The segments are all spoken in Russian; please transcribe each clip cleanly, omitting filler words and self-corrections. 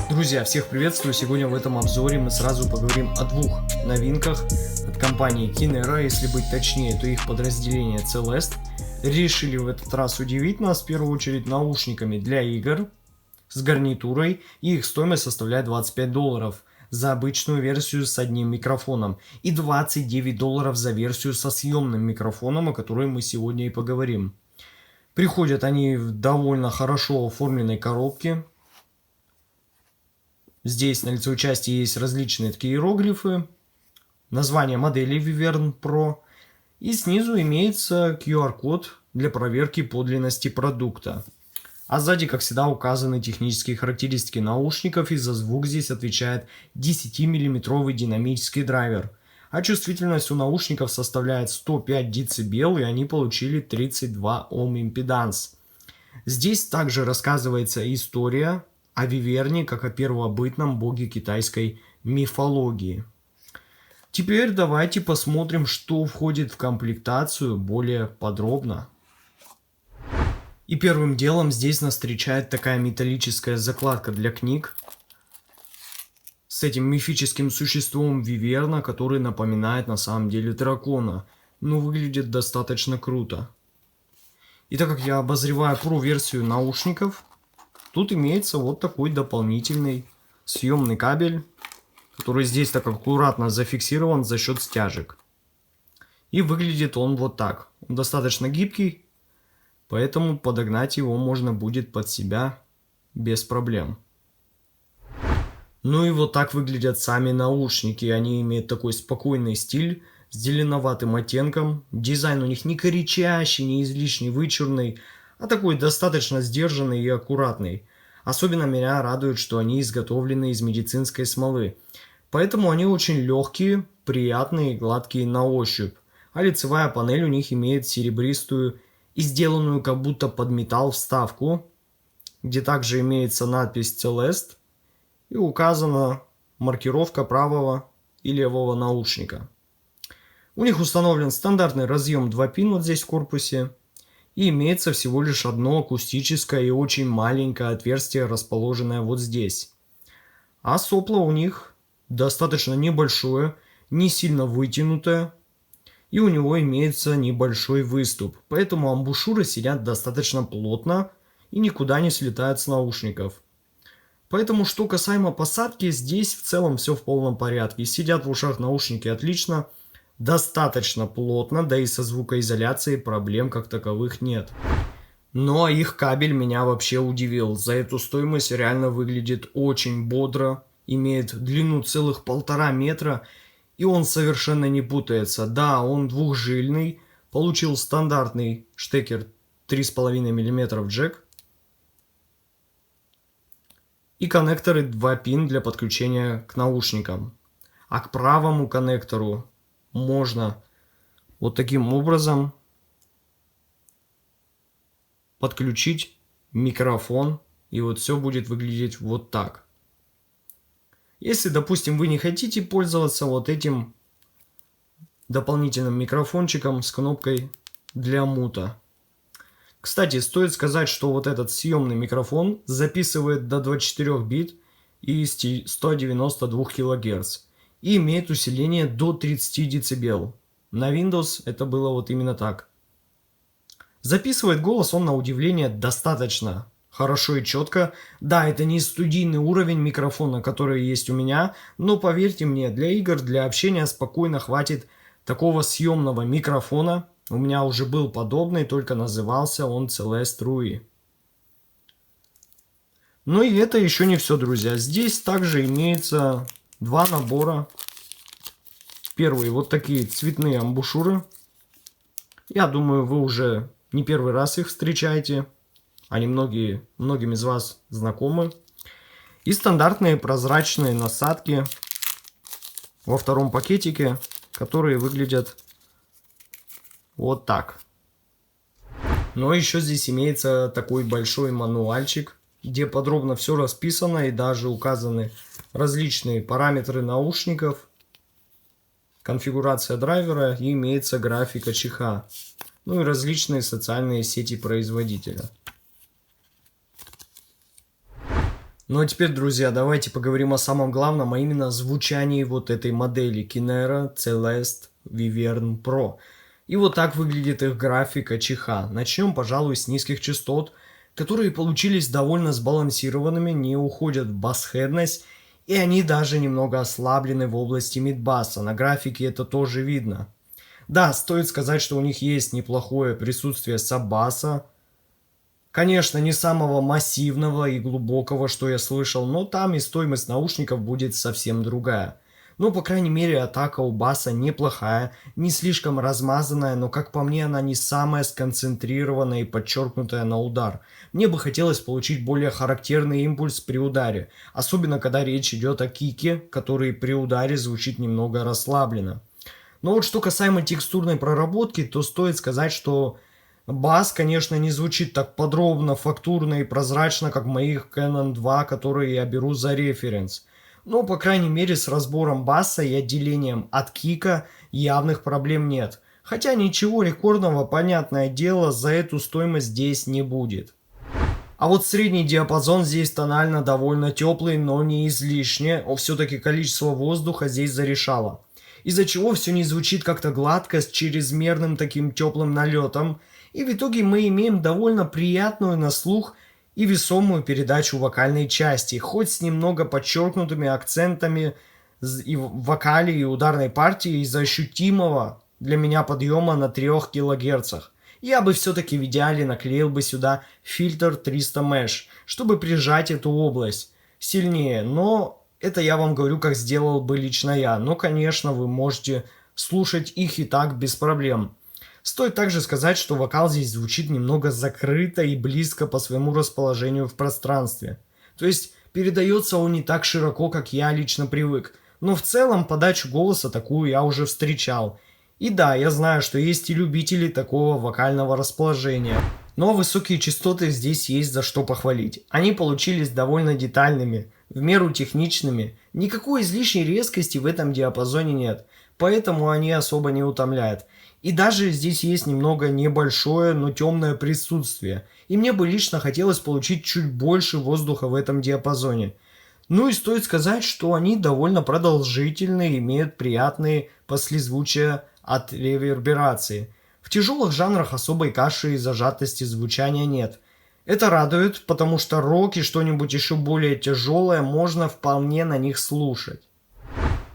Друзья, всех приветствую! Сегодня в этом обзоре мы сразу поговорим о двух новинках от компании Kinera, если быть точнее, то их подразделение Celeste решили в этот раз удивить нас в первую очередь наушниками для игр с гарнитурой, и их стоимость составляет $25 за обычную версию с одним микрофоном и $29 за версию со съемным микрофоном, о которой мы сегодня и поговорим. Приходят они в довольно хорошо оформленной коробке. Здесь на лицевой части есть различные такие иероглифы, название модели Viverne Pro, и снизу имеется QR-код для проверки подлинности продукта. А сзади, как всегда, указаны технические характеристики наушников, и за звук здесь отвечает 10-мм динамический драйвер. А чувствительность у наушников составляет 105 дБ, и они получили 32 Ом импеданс. Здесь также рассказывается история о Виверне как о первобытном боге китайской мифологии. Теперь давайте посмотрим, что входит в комплектацию более подробно. И первым делом здесь нас встречает такая металлическая закладка для книг с этим мифическим существом Виверна, который напоминает на самом деле дракона, но выглядит достаточно круто. И так как я обозреваю Pro-версию наушников, тут имеется вот такой дополнительный съемный кабель, который здесь так аккуратно зафиксирован за счет стяжек. И выглядит он вот так. Он достаточно гибкий, поэтому подогнать его можно будет под себя без проблем. Ну и вот так выглядят сами наушники. Они имеют такой спокойный стиль с зеленоватым оттенком. Дизайн у них не кричащий, не излишне вычурный, а такой достаточно сдержанный и аккуратный. Особенно меня радует, что они изготовлены из медицинской смолы. Поэтому они очень легкие, приятные и гладкие на ощупь. А лицевая панель у них имеет серебристую и сделанную как будто под металл вставку, где также имеется надпись Celeste и указана маркировка правого и левого наушника. У них установлен стандартный разъем 2 пин вот здесь в корпусе. И имеется всего лишь одно акустическое и очень маленькое отверстие, расположенное вот здесь. А сопло у них достаточно небольшое, не сильно вытянутое. И у него имеется небольшой выступ. Поэтому амбушюры сидят достаточно плотно и никуда не слетают с наушников. Поэтому, что касаемо посадки, здесь в целом все в полном порядке. Сидят в ушах наушники отлично. Достаточно плотно, да и со звукоизоляцией проблем как таковых нет. Но их кабель меня вообще удивил. За эту стоимость реально выглядит очень бодро. Имеет длину целых 1,5 метра. И он совершенно не путается. Да, он двухжильный. Получил стандартный штекер 3,5 мм джек. И коннекторы 2 пин для подключения к наушникам. А к правому коннектору можно вот таким образом подключить микрофон, и вот все будет выглядеть вот так. Если, допустим, вы не хотите пользоваться вот этим дополнительным микрофончиком с кнопкой для мута. Кстати, стоит сказать, что вот этот съемный микрофон записывает до 24 бит и 192 кГц. И имеет усиление до 30 дБ. На Windows это было вот именно так. Записывает голос он на удивление достаточно хорошо и четко. Да, это не студийный уровень микрофона, который есть у меня, но поверьте мне, для игр, для общения спокойно хватит такого съемного микрофона. У меня уже был подобный, только назывался он Celeste Rui. Ну и это еще не все, друзья. Здесь также имеется два набора. Первые вот такие цветные амбушюры. Я думаю, вы уже не первый раз их встречаете. Они многим из вас знакомы. И стандартные прозрачные насадки во втором пакетике, которые выглядят вот так. Но еще здесь имеется такой большой мануальчик, где подробно все расписано и даже указаны различные параметры наушников, конфигурация драйвера и имеется графика чиха, ну и различные социальные сети производителя. Ну а теперь, друзья, давайте поговорим о самом главном, а именно звучании вот этой модели Kinera Celeste Vivern Pro. И вот так выглядит их графика чиха. Начнем, пожалуй, с низких частот, которые получились довольно сбалансированными, не уходят в басхедность, и они даже немного ослаблены в области мидбаса. На графике это тоже видно. Да, стоит сказать, что у них есть неплохое присутствие саббаса. Конечно, не самого массивного и глубокого, что я слышал, но там и стоимость наушников будет совсем другая. Ну, по крайней мере, атака у баса неплохая, не слишком размазанная, но, как по мне, она не самая сконцентрированная и подчеркнутая на удар. Мне бы хотелось получить более характерный импульс при ударе, особенно когда речь идет о кике, который при ударе звучит немного расслабленно. Но вот что касаемо текстурной проработки, то стоит сказать, что бас, конечно, не звучит так подробно, фактурно и прозрачно, как в моих Canon 2, которые я беру за референс. Но, по крайней мере, с разбором баса и отделением от кика явных проблем нет. Хотя ничего рекордного, понятное дело, за эту стоимость здесь не будет. А вот средний диапазон здесь тонально довольно теплый, но не излишне. Все-таки количество воздуха здесь зарешало. Из-за чего все не звучит как-то гладко, с чрезмерным таким теплым налетом. И в итоге мы имеем довольно приятную на слух и весомую передачу вокальной части, хоть с немного подчеркнутыми акцентами и в вокале и ударной партии из-за ощутимого для меня подъема на 3 кГц. Я бы все-таки в идеале наклеил бы сюда фильтр 300 Mesh, чтобы прижать эту область сильнее, но это я вам говорю, как сделал бы лично я. Но, конечно, вы можете слушать их и так без проблем. Стоит также сказать, что вокал здесь звучит немного закрыто и близко по своему расположению в пространстве. То есть передается он не так широко, как я лично привык. Но в целом подачу голоса такую я уже встречал. И да, я знаю, что есть и любители такого вокального расположения. Но высокие частоты здесь есть за что похвалить. Они получились довольно детальными, в меру техничными. Никакой излишней резкости в этом диапазоне нет, поэтому они особо не утомляют. И даже здесь есть немного небольшое, но темное присутствие. И мне бы лично хотелось получить чуть больше воздуха в этом диапазоне. Ну и стоит сказать, что они довольно продолжительные, имеют приятные послезвучия от реверберации. В тяжелых жанрах особой каши и зажатости звучания нет. Это радует, потому что рок и что-нибудь еще более тяжелое можно вполне на них слушать.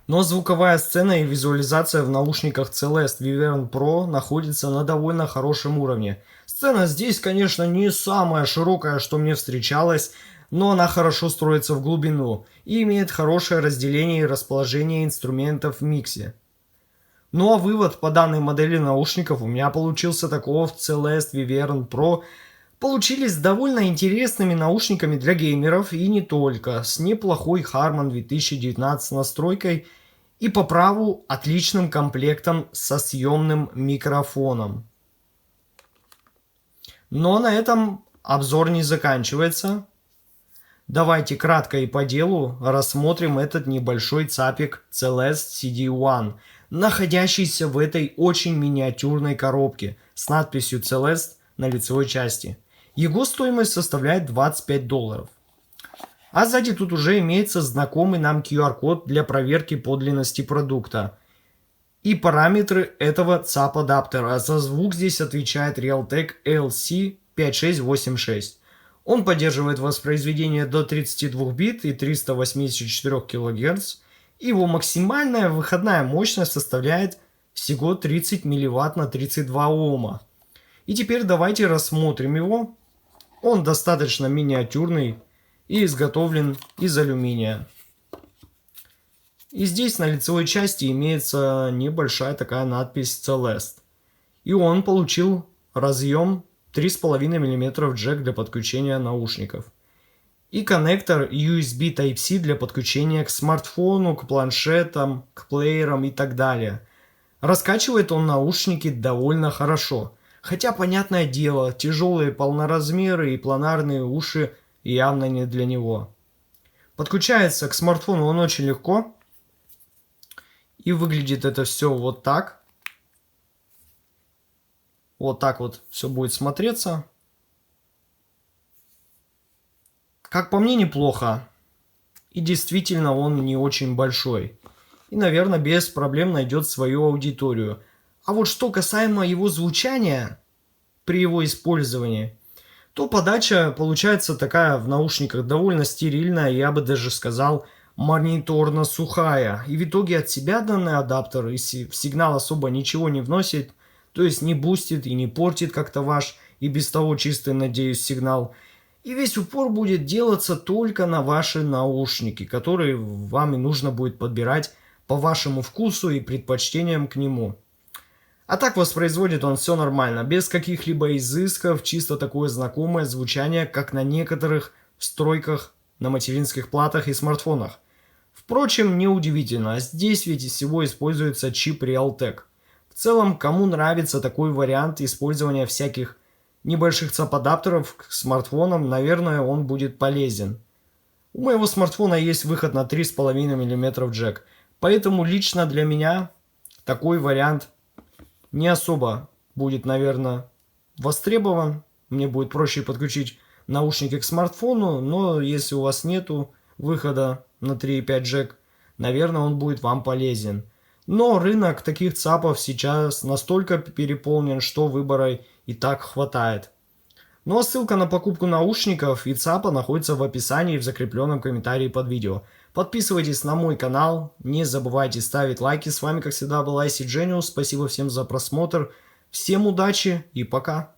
Но звуковая сцена и визуализация в наушниках Celeste Vivern Pro находится на довольно хорошем уровне. Сцена здесь, конечно, не самая широкая, что мне встречалось, но она хорошо строится в глубину и имеет хорошее разделение и расположение инструментов в миксе. Ну а вывод по данной модели наушников у меня получился такого: в Celeste Vivern Pro получились довольно интересными наушниками для геймеров и не только, с неплохой Harman 2019 настройкой и по праву отличным комплектом со съемным микрофоном. Но на этом обзор не заканчивается. Давайте кратко и по делу рассмотрим этот небольшой цапик Celeste CD1, находящийся в этой очень миниатюрной коробке с надписью Celeste на лицевой части. Его стоимость составляет $25. А сзади тут уже имеется знакомый нам QR-код для проверки подлинности продукта. И параметры этого ЦАП-адаптера. За звук здесь отвечает Realtek LC5686. Он поддерживает воспроизведение до 32 бит и 384 кГц. Его максимальная выходная мощность составляет всего 30 мВт на 32 Ома. И теперь давайте рассмотрим его. Он достаточно миниатюрный и изготовлен из алюминия. И здесь на лицевой части имеется небольшая такая надпись Celeste. И он получил разъем 3,5 мм джек для подключения наушников. И коннектор USB Type-C для подключения к смартфону, к планшетам, к плеерам и так далее. Раскачивает он наушники довольно хорошо. Хотя, понятное дело, тяжелые полноразмеры и планарные уши явно не для него. Подключается к смартфону он очень легко. И выглядит это все вот так. Вот так вот все будет смотреться. Как по мне, неплохо. И действительно, он не очень большой. И, наверное, без проблем найдет свою аудиторию. А вот что касаемо его звучания при его использовании, то подача получается такая в наушниках довольно стерильная, я бы даже сказал, мониторно-сухая. И в итоге от себя данный адаптер в сигнал особо ничего не вносит, то есть не бустит и не портит как-то ваш и без того чистый, надеюсь, сигнал. И весь упор будет делаться только на ваши наушники, которые вам и нужно будет подбирать по вашему вкусу и предпочтениям к нему. А так воспроизводит он все нормально, без каких-либо изысков, чисто такое знакомое звучание, как на некоторых встройках на материнских платах и смартфонах. Впрочем, неудивительно, здесь ведь всего используется чип Realtek. В целом, кому нравится такой вариант использования всяких небольших ЦАП-адаптеров к смартфонам, наверное, он будет полезен. У моего смартфона есть выход на 3,5 мм джек, поэтому лично для меня такой вариант не особо будет, наверное, востребован. Мне будет проще подключить наушники к смартфону, но если у вас нету выхода на 3,5 джек, наверное, он будет вам полезен. Но рынок таких ЦАПов сейчас настолько переполнен, что выбора и так хватает. Ну а ссылка на покупку наушников и ЦАПа находится в описании и в закрепленном комментарии под видео. Подписывайтесь на мой канал, не забывайте ставить лайки. С вами, как всегда, был IC Genius. Спасибо всем за просмотр. Всем удачи и пока.